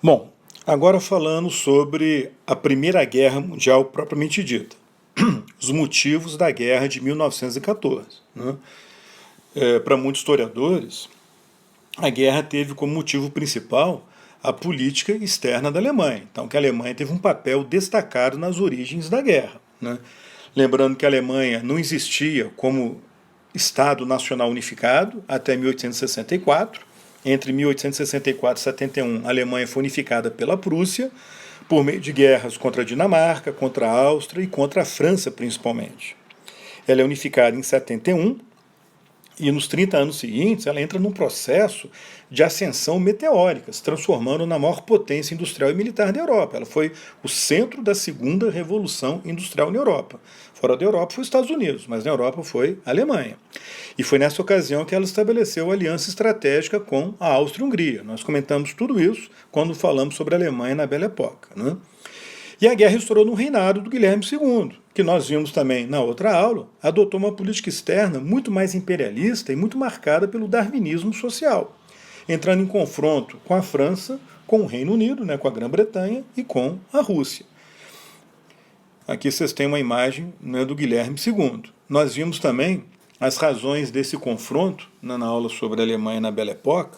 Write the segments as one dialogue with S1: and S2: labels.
S1: Bom, agora falando sobre a Primeira Guerra Mundial propriamente dita, os motivos da guerra de 1914. Né? Para muitos historiadores, a guerra teve como motivo principal a política externa da Alemanha. Então, que a Alemanha teve um papel destacado nas origens da guerra. Né? Lembrando que a Alemanha não existia como Estado Nacional Unificado até 1864. Entre 1864 e 71, a Alemanha foi unificada pela Prússia, por meio de guerras contra a Dinamarca, contra a Áustria e contra a França, principalmente. Ela é unificada em 71 e nos 30 anos seguintes ela entra num processo de ascensão meteórica, se transformando na maior potência industrial e militar da Europa. Ela foi o centro da segunda revolução industrial na Europa. Fora da Europa foi os Estados Unidos, mas na Europa foi a Alemanha. E foi nessa ocasião que ela estabeleceu aliança estratégica com a Áustria-Hungria. Nós comentamos tudo isso quando falamos sobre a Alemanha na Belle Époque. Né? E a guerra estourou no reinado do Guilherme II, que nós vimos também na outra aula, adotou uma política externa muito mais imperialista e muito marcada pelo darwinismo social, entrando em confronto com a França, com o Reino Unido, né, com a Grã-Bretanha e com a Rússia. Aqui vocês têm uma imagem, né, do Guilherme II. Nós vimos também as razões desse confronto, né, na aula sobre a Alemanha na Belle Époque.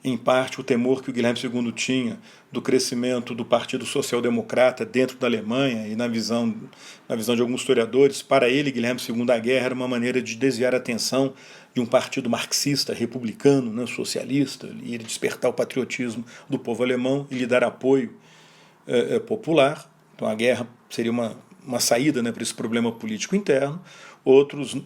S1: Em parte, o temor que o Guilherme II tinha do crescimento do Partido Social Democrata dentro da Alemanha, e na visão de alguns historiadores, para ele, Guilherme II, a guerra era uma maneira de desviar a atenção de um partido marxista, republicano, né, socialista, e ele despertar o patriotismo do povo alemão e lhe dar apoio popular. Então a guerra seria uma saída, né, para esse problema político interno. Outros,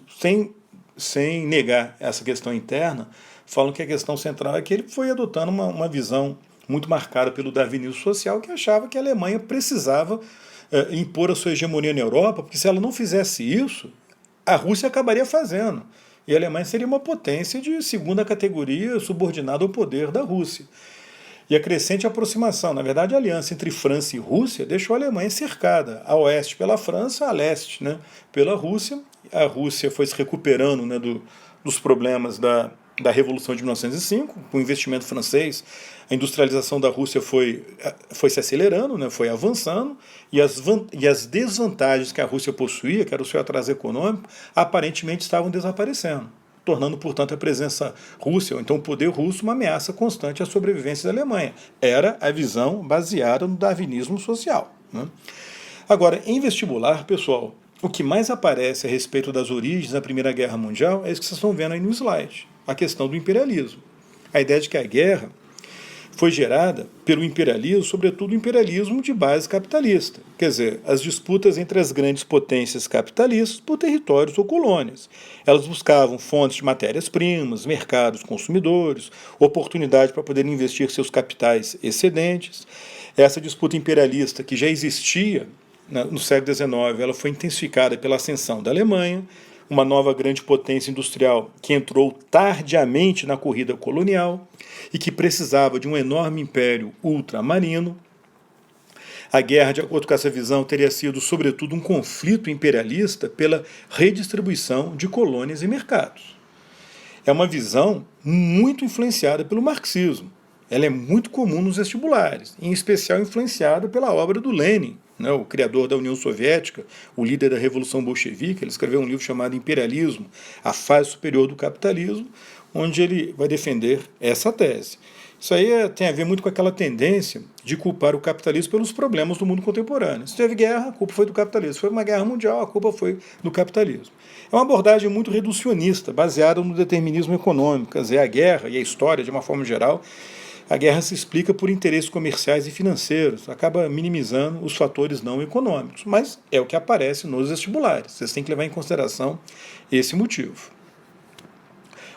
S1: sem negar essa questão interna, falam que a questão central é que ele foi adotando uma visão muito marcada pelo darwinismo social, que achava que a Alemanha precisava impor a sua hegemonia na Europa, porque se ela não fizesse isso, a Rússia acabaria fazendo. E a Alemanha seria uma potência de segunda categoria subordinada ao poder da Rússia. E a crescente aproximação, na verdade, a aliança entre França e Rússia deixou a Alemanha cercada, a oeste pela França, a leste, né, pela Rússia. A Rússia foi se recuperando, né, dos problemas da Revolução de 1905, com o investimento francês, a industrialização da Rússia foi se acelerando, né, foi avançando, e as desvantagens que a Rússia possuía, que era o seu atraso econômico, aparentemente estavam desaparecendo, tornando, portanto, a presença russa, ou então o poder russo, uma ameaça constante à sobrevivência da Alemanha. Era a visão baseada no darwinismo social. Né? Agora, em vestibular, pessoal, o que mais aparece a respeito das origens da Primeira Guerra Mundial é isso que vocês estão vendo aí no slide, a questão do imperialismo. A ideia de que a guerra foi gerada pelo imperialismo, sobretudo o imperialismo de base capitalista, quer dizer, as disputas entre as grandes potências capitalistas por territórios ou colônias. Elas buscavam fontes de matérias-primas, mercados consumidores, oportunidade para poder investir seus capitais excedentes. Essa disputa imperialista que já existia no século XIX, ela foi intensificada pela ascensão da Alemanha, uma nova grande potência industrial que entrou tardiamente na corrida colonial e que precisava de um enorme império ultramarino. A guerra, de acordo com essa visão, teria sido, sobretudo, um conflito imperialista pela redistribuição de colônias e mercados. É uma visão muito influenciada pelo marxismo. Ela é muito comum nos vestibulares, em especial influenciada pela obra do Lenin, né, o criador da União Soviética, o líder da Revolução Bolchevique. Ele escreveu um livro chamado Imperialismo, a fase superior do capitalismo, onde ele vai defender essa tese. Isso aí tem a ver muito com aquela tendência de culpar o capitalismo pelos problemas do mundo contemporâneo. Se teve guerra, a culpa foi do capitalismo. Se foi uma guerra mundial, a culpa foi do capitalismo. É uma abordagem muito reducionista, baseada no determinismo econômico. Quer dizer, a guerra e a história, de uma forma geral, a guerra se explica por interesses comerciais e financeiros, acaba minimizando os fatores não econômicos, mas é o que aparece nos vestibulares. Vocês têm que levar em consideração esse motivo.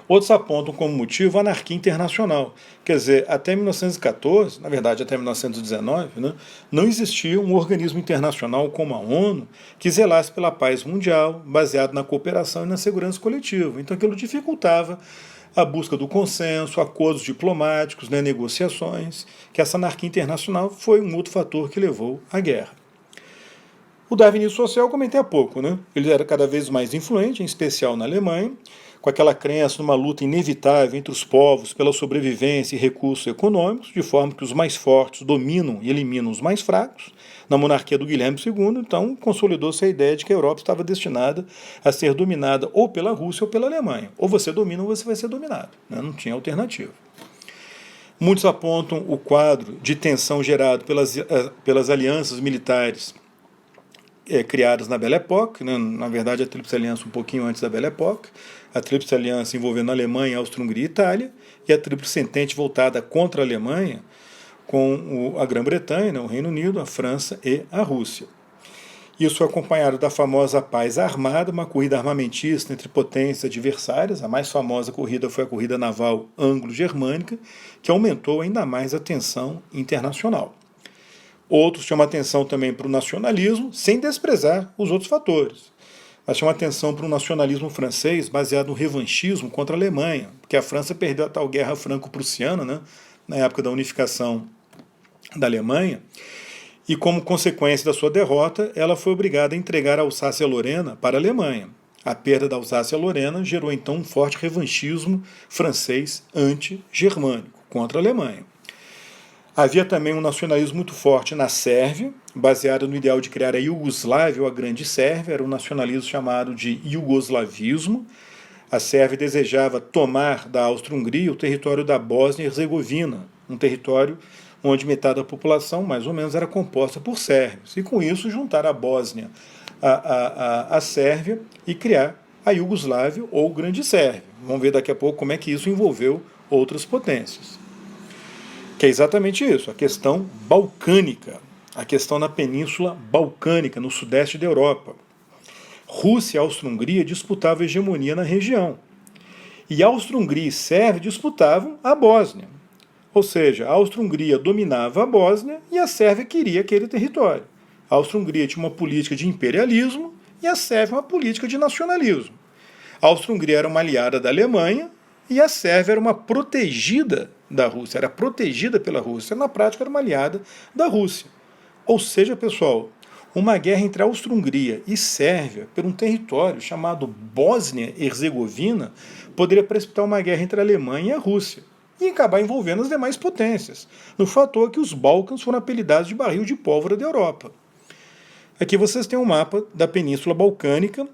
S1: Outros apontam como motivo a anarquia internacional. Quer dizer, até 1914, na verdade até 1919, né, não existia um organismo internacional como a ONU que zelasse pela paz mundial, baseado na cooperação e na segurança coletiva. Então aquilo dificultava a busca do consenso, acordos diplomáticos, né, negociações, que essa anarquia internacional foi um outro fator que levou à guerra. O darwinismo social eu comentei há pouco, né? Ele era cada vez mais influente, em especial na Alemanha, com aquela crença numa luta inevitável entre os povos pela sobrevivência e recursos econômicos, de forma que os mais fortes dominam e eliminam os mais fracos. Na monarquia do Guilherme II, então, consolidou-se a ideia de que a Europa estava destinada a ser dominada ou pela Rússia ou pela Alemanha. Ou você domina ou você vai ser dominado, né? Não tinha alternativa. Muitos apontam o quadro de tensão gerado pelas alianças militares criadas na Belle Époque, né? Na verdade a Tríplice Aliança um pouquinho antes da Belle Époque, a Tríplice Aliança envolvendo a Alemanha, Áustria-Hungria e Itália, e a Tríplice Entente voltada contra a Alemanha, com a Grã-Bretanha, né? O Reino Unido, a França e a Rússia. Isso foi acompanhado da famosa paz armada, uma corrida armamentista entre potências adversárias. A mais famosa corrida foi a corrida naval anglo-germânica, que aumentou ainda mais a tensão internacional. Outros chamam atenção também para o nacionalismo, sem desprezar os outros fatores. Mas chamam atenção para o nacionalismo francês, baseado no revanchismo contra a Alemanha, porque a França perdeu a tal guerra franco-prussiana, né, na época da unificação da Alemanha, e como consequência da sua derrota, ela foi obrigada a entregar a Alsácia-Lorena para a Alemanha. A perda da Alsácia-Lorena gerou então um forte revanchismo francês anti-germânico contra a Alemanha. Havia também um nacionalismo muito forte na Sérvia, baseado no ideal de criar a Iugoslávia ou a Grande Sérvia, era um nacionalismo chamado de iugoslavismo. A Sérvia desejava tomar da Áustria-Hungria o território da Bósnia e Herzegovina, um território onde metade da população, mais ou menos, era composta por sérvios. E com isso juntar a Bósnia à Sérvia e criar a Iugoslávia ou Grande Sérvia. Vamos ver daqui a pouco como é que isso envolveu outras potências. Que é exatamente isso, a questão balcânica, a questão na Península Balcânica, no sudeste da Europa. Rússia e Áustria-Hungria disputavam a hegemonia na região. E Áustria-Hungria e Sérvia disputavam a Bósnia. Ou seja, a Áustria-Hungria dominava a Bósnia e a Sérvia queria aquele território. A Áustria-Hungria tinha uma política de imperialismo e a Sérvia uma política de nacionalismo. A Áustria-Hungria era uma aliada da Alemanha e a Sérvia era uma protegida da Rússia, era protegida pela Rússia, na prática era uma aliada da Rússia. Ou seja, pessoal, uma guerra entre a Áustria-Hungria e Sérvia por um território chamado Bósnia-Herzegovina poderia precipitar uma guerra entre a Alemanha e a Rússia e acabar envolvendo as demais potências, no fator que os Balcãs foram apelidados de barril de pólvora da Europa. Aqui vocês têm um mapa da Península Balcânica,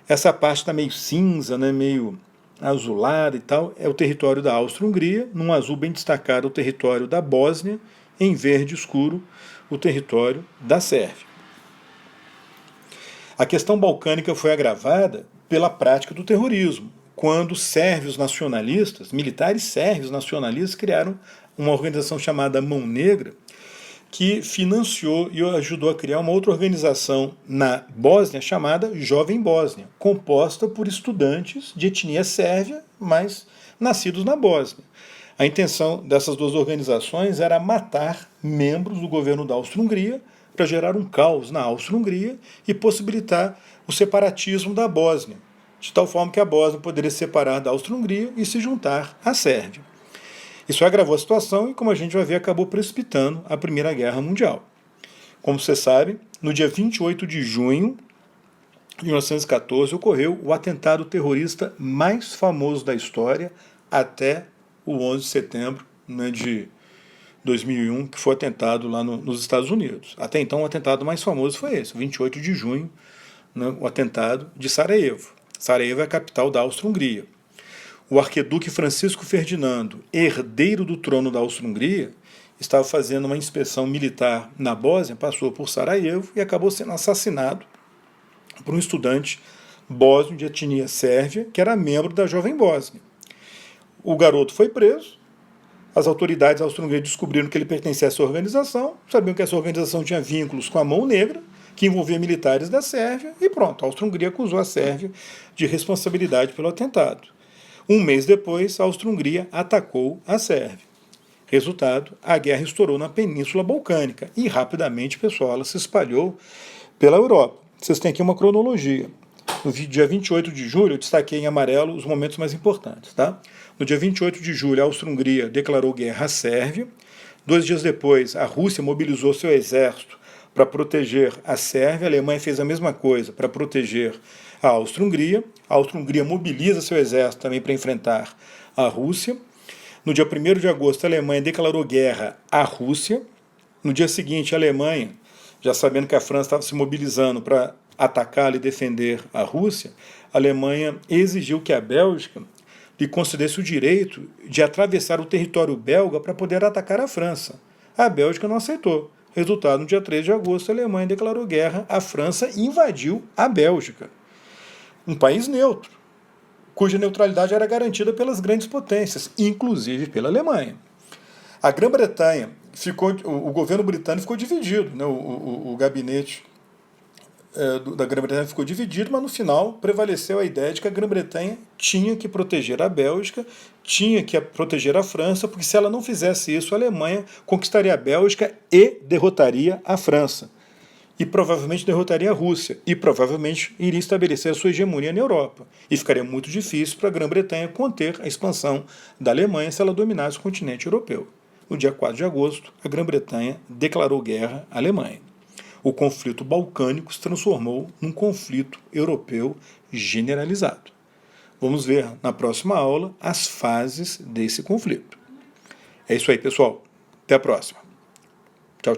S1: essa parte está meio cinza, né, meio azulada e tal, é o território da Áustria-Hungria, num azul bem destacado o território da Bósnia, em verde escuro o território da Sérvia. A questão balcânica foi agravada pela prática do terrorismo, quando sérvios nacionalistas, militares sérvios nacionalistas, criaram uma organização chamada Mão Negra, que financiou e ajudou a criar uma outra organização na Bósnia chamada Jovem Bósnia, composta por estudantes de etnia sérvia, mas nascidos na Bósnia. A intenção dessas duas organizações era matar membros do governo da Áustria-Hungria para gerar um caos na Áustria-Hungria e possibilitar o separatismo da Bósnia, de tal forma que a Bósnia poderia se separar da Áustria-Hungria e se juntar à Sérvia. Isso agravou a situação e, como a gente vai ver, acabou precipitando a Primeira Guerra Mundial. Como você sabe, no dia 28 de junho de 1914 ocorreu o atentado terrorista mais famoso da história até o 11 de setembro, né, de 2001, que foi o atentado lá nos Estados Unidos. Até então, o atentado mais famoso foi esse, 28 de junho, né, o atentado de Sarajevo. Sarajevo é a capital da Áustria-Hungria. O arquiduque Francisco Ferdinando, herdeiro do trono da Áustria-Hungria, estava fazendo uma inspeção militar na Bósnia, passou por Sarajevo e acabou sendo assassinado por um estudante bósnio de etnia sérvia, que era membro da Jovem Bósnia. O garoto foi preso, as autoridades austro-húngaras descobriram que ele pertencia a essa organização, sabiam que essa organização tinha vínculos com a Mão Negra, que envolvia militares da Sérvia, e pronto, a Áustria-Hungria acusou a Sérvia de responsabilidade pelo atentado. Um mês depois, a Áustria-Hungria atacou a Sérvia. Resultado, a guerra estourou na Península Balcânica e rapidamente, pessoal, ela se espalhou pela Europa. Vocês têm aqui uma cronologia. No dia 28 de julho, eu destaquei em amarelo os momentos mais importantes. Tá? No dia 28 de julho, a Áustria-Hungria declarou guerra à Sérvia. 2 dias depois, a Rússia mobilizou seu exército para proteger a Sérvia. A Alemanha fez a mesma coisa para proteger a Áustria-Hungria. A Áustria-Hungria mobiliza seu exército também para enfrentar a Rússia. No dia 1º de agosto, a Alemanha declarou guerra à Rússia. No dia seguinte, a Alemanha, já sabendo que a França estava se mobilizando para atacar e defender a Rússia, a Alemanha exigiu que a Bélgica lhe concedesse o direito de atravessar o território belga para poder atacar a França. A Bélgica não aceitou. Resultado, no dia 3 de agosto, a Alemanha declarou guerra à França e invadiu a Bélgica, um país neutro, cuja neutralidade era garantida pelas grandes potências, inclusive pela Alemanha. A Grã-Bretanha o governo britânico ficou dividido, né? O gabinete da Grã-Bretanha ficou dividido, mas no final prevaleceu a ideia de que a Grã-Bretanha tinha que proteger a Bélgica, tinha que proteger a França, porque se ela não fizesse isso, a Alemanha conquistaria a Bélgica e derrotaria a França. E provavelmente derrotaria a Rússia, e provavelmente iria estabelecer a sua hegemonia na Europa. E ficaria muito difícil para a Grã-Bretanha conter a expansão da Alemanha se ela dominasse o continente europeu. No dia 4 de agosto, a Grã-Bretanha declarou guerra à Alemanha. O conflito balcânico se transformou num conflito europeu generalizado. Vamos ver na próxima aula as fases desse conflito. É isso aí, pessoal. Até a próxima.